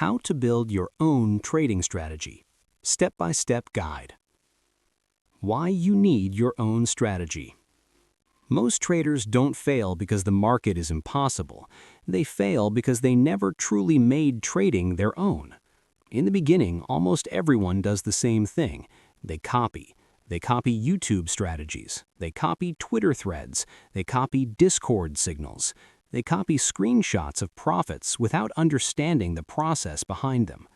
How to build your own trading strategy. Step-by-step guide. Why you need your own strategy. Most traders don't fail because the market is impossible. They fail because they never truly made trading their own. In the beginning, almost everyone does the same thing. They copy. They copy YouTube strategies. They copy Twitter threads. They copy Discord signals. They copy screenshots of profits without understanding the process behind them.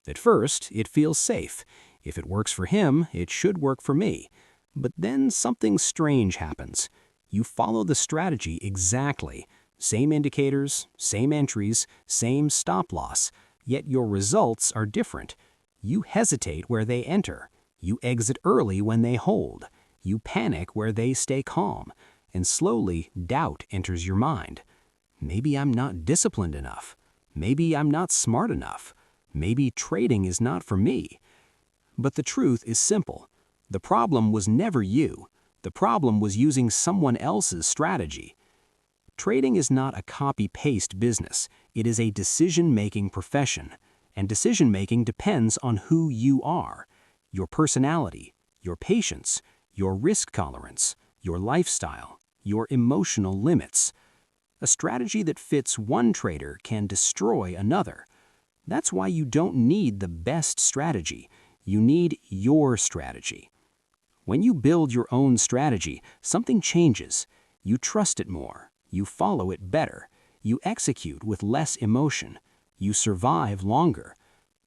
At first, it feels safe. If it works for him, it should work for me. But then something strange happens. You follow the strategy exactly. Same indicators, same entries, same stop loss. Yet your results are different. You hesitate where they enter. You exit early when they hold. You panic where they stay calm. And slowly, doubt enters your mind. Maybe I'm not disciplined enough. Maybe I'm not smart enough. Maybe trading is not for me. But the truth is simple. The problem was never you. The problem was using someone else's strategy. Trading is not a copy-paste business. It is a decision-making profession. And decision-making depends on who you are, your personality, your patience, your risk tolerance, your lifestyle, your emotional limits. A strategy that fits one trader can destroy another. That's why you don't need the best strategy. You need your strategy. When you build your own strategy, something changes. You trust it more. You follow it better. You execute with less emotion. You survive longer.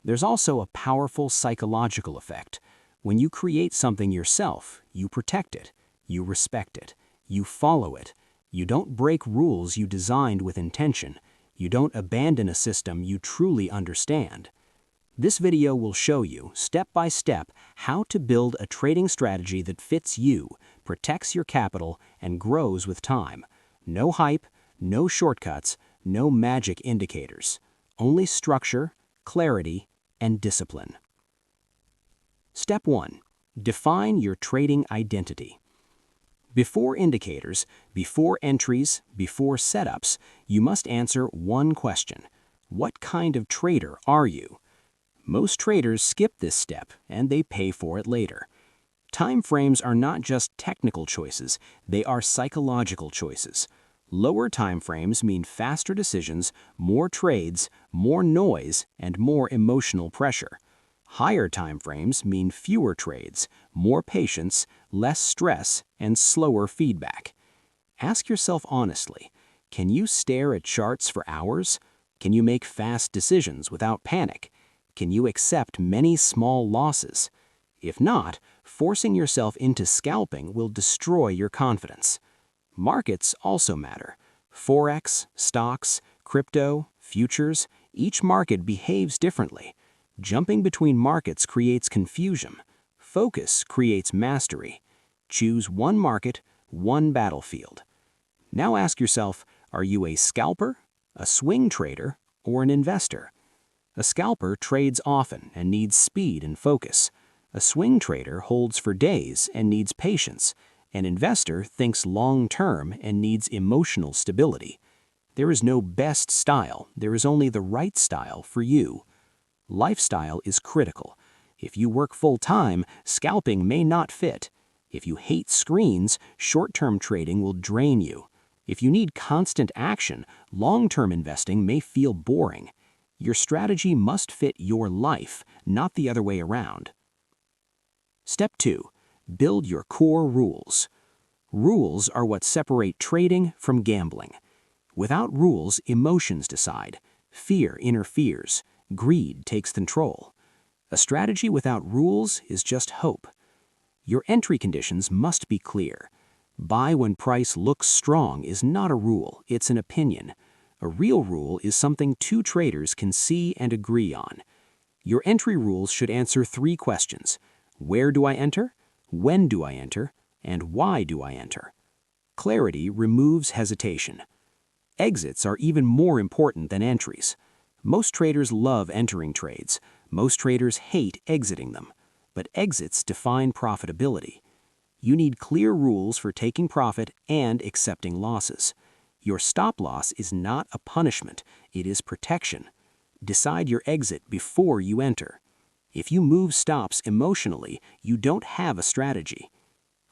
There's also a powerful psychological effect. When you create something yourself, you protect it. You respect it. You follow it. You don't break rules you designed with intention. You don't abandon a system you truly understand. This video will show you, step by step, how to build a trading strategy that fits you, protects your capital, and grows with time. No hype, no shortcuts, no magic indicators. Only structure, clarity, and discipline. Step 1. Define your trading identity. Before indicators, before entries, before setups, you must answer one question. What kind of trader are you? Most traders skip this step, and they pay for it later. Time frames are not just technical choices, they are psychological choices. Lower time frames mean faster decisions, more trades, more noise, and more emotional pressure. Higher time frames mean fewer trades, more patience, less stress, and slower feedback. Ask yourself honestly, can you stare at charts for hours? Can you make fast decisions without panic? Can you accept many small losses? If not, forcing yourself into scalping will destroy your confidence. Markets also matter. Forex, stocks, crypto, futures, each market behaves differently. Jumping between markets creates confusion. Focus creates mastery. Choose one market, one battlefield. Now ask yourself, are you a scalper, a swing trader, or an investor? A scalper trades often and needs speed and focus. A swing trader holds for days and needs patience. An investor thinks long-term and needs emotional stability. There is no best style, there is only the right style for you. Lifestyle is critical. If you work full-time, scalping may not fit. If you hate screens, short-term trading will drain you. If you need constant action, long-term investing may feel boring. Your strategy must fit your life, not the other way around. Step 2. Build your core rules. Rules are what separate trading from gambling. Without rules, emotions decide. Fear interferes. Greed takes control. A strategy without rules is just hope. Your entry conditions must be clear. Buy when price looks strong is not a rule, it's an opinion. A real rule is something two traders can see and agree on. Your entry rules should answer 3 questions. Where do I enter? When do I enter? And why do I enter? Clarity removes hesitation. Exits are even more important than entries. Most traders love entering trades. Most traders hate exiting them. But exits define profitability. You need clear rules for taking profit and accepting losses. Your stop loss is not a punishment, it is protection. Decide your exit before you enter. If you move stops emotionally, you don't have a strategy.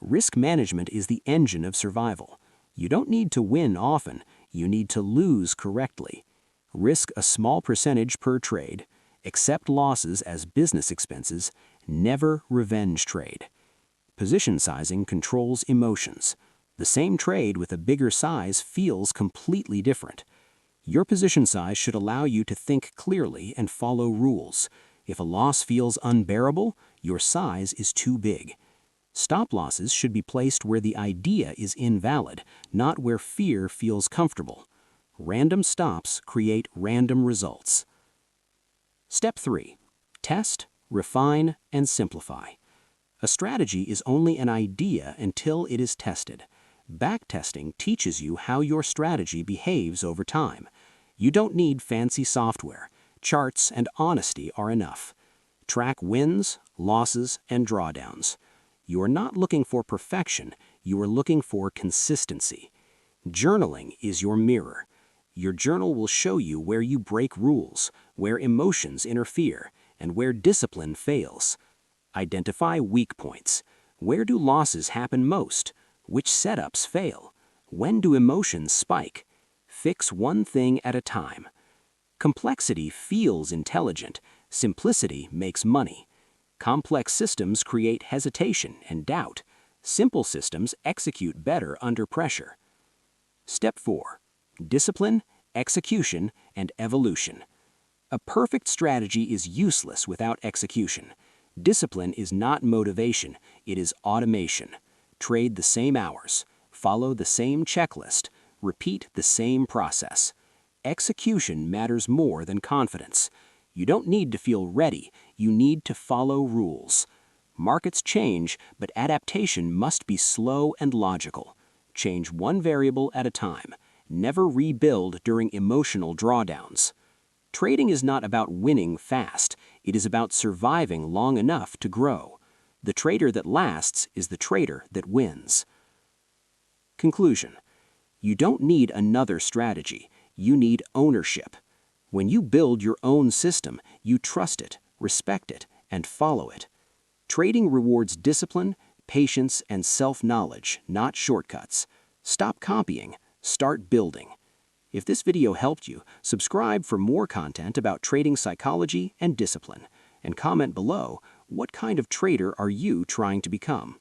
Risk management is the engine of survival. You don't need to win often, you need to lose correctly. Risk a small percentage per trade. Accept losses as business expenses. Never revenge trade. Position sizing controls emotions. The same trade with a bigger size feels completely different. Your position size should allow you to think clearly and follow rules. If a loss feels unbearable, your size is too big. Stop losses should be placed where the idea is invalid, not where fear feels comfortable. Random stops create random results. Step 3. Test, refine, and simplify. A strategy is only an idea until it is tested. Backtesting teaches you how your strategy behaves over time. You don't need fancy software. Charts and honesty are enough. Track wins, losses, and drawdowns. You are not looking for perfection, you are looking for consistency. Journaling is your mirror. Your journal will show you where you break rules, where emotions interfere, and where discipline fails. Identify weak points. Where do losses happen most? Which setups fail? When do emotions spike? Fix one thing at a time. Complexity feels intelligent. Simplicity makes money. Complex systems create hesitation and doubt. Simple systems execute better under pressure. Step 4. Discipline, execution, and evolution. A perfect strategy is useless without execution. Discipline is not motivation, it is automation. Trade the same hours, follow the same checklist, repeat the same process. Execution matters more than confidence. You don't need to feel ready, you need to follow rules. Markets change, but adaptation must be slow and logical. Change one variable at a time. Never rebuild during emotional drawdowns. Trading is not about winning fast, it is about surviving long enough to grow. The trader that lasts is the trader that wins. Conclusion. You don't need another strategy, you need ownership. When you build your own system, you trust it, respect it, and follow it. Trading rewards discipline, patience, and self-knowledge, not shortcuts. Stop copying, start building. If this video helped you, subscribe for more content about trading psychology and discipline, and comment below, what kind of trader are you trying to become?